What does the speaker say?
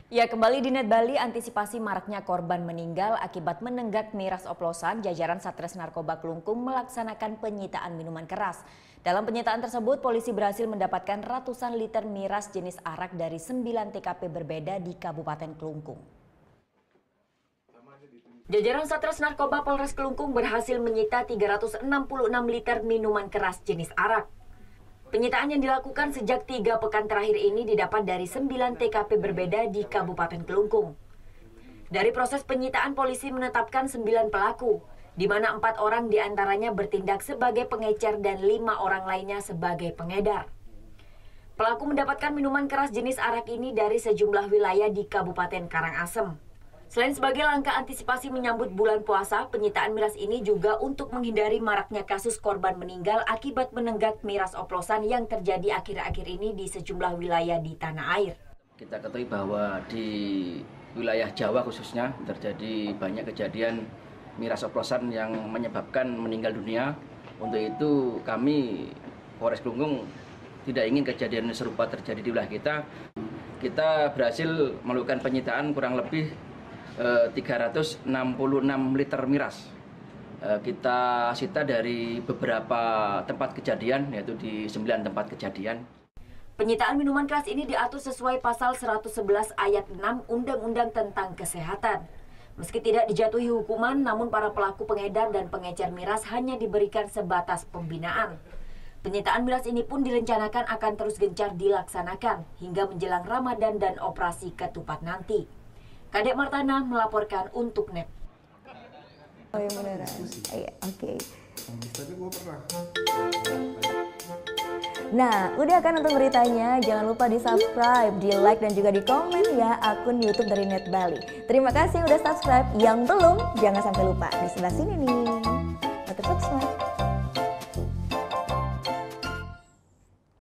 Ya, kembali di Net Bali, antisipasi maraknya korban meninggal akibat menenggak miras oplosan, jajaran Satres Narkoba Kelungkung melaksanakan penyitaan minuman keras. Dalam penyitaan tersebut, polisi berhasil mendapatkan ratusan liter miras jenis arak dari 9 TKP berbeda di Kabupaten Kelungkung. Jajaran Satres Narkoba Polres Kelungkung berhasil menyita 366 liter minuman keras jenis arak. Penyitaan yang dilakukan sejak 3 pekan terakhir ini didapat dari 9 TKP berbeda di Kabupaten Kelungkung. Dari proses penyitaan, polisi menetapkan 9 pelaku, di mana 4 orang diantaranya bertindak sebagai pengecer dan 5 orang lainnya sebagai pengedar. Pelaku mendapatkan minuman keras jenis arak ini dari sejumlah wilayah di Kabupaten Karangasem. Selain sebagai langkah antisipasi menyambut bulan puasa, penyitaan miras ini juga untuk menghindari maraknya kasus korban meninggal akibat menenggak miras oplosan yang terjadi akhir-akhir ini di sejumlah wilayah di tanah air. Kita ketahui bahwa di wilayah Jawa khususnya terjadi banyak kejadian miras oplosan yang menyebabkan meninggal dunia. Untuk itu kami Polres Kelungkung tidak ingin kejadian serupa terjadi di wilayah kita. Kita berhasil melakukan penyitaan kurang lebih 366 liter miras. Kita sita dari beberapa tempat kejadian, yaitu di 9 tempat kejadian. Penyitaan minuman keras ini diatur sesuai pasal 111 ayat 6 Undang-Undang tentang Kesehatan. Meski tidak dijatuhi hukuman, namun para pelaku pengedar dan pengecer miras hanya diberikan sebatas pembinaan. Penyitaan miras ini pun direncanakan akan terus gencar dilaksanakan hingga menjelang Ramadan dan operasi ketupat nanti. Kadek Martana melaporkan untuk Net. Oh yang beneran? Iya, oke. Tapi gue pernah. Nah, udah kan untuk beritanya? Jangan lupa di-subscribe, di-like, dan juga di-komen ya akun YouTube dari Net Bali. Terima kasih udah subscribe. Yang belum, jangan sampai lupa. Di sebelah sini nih. Notif subscribe.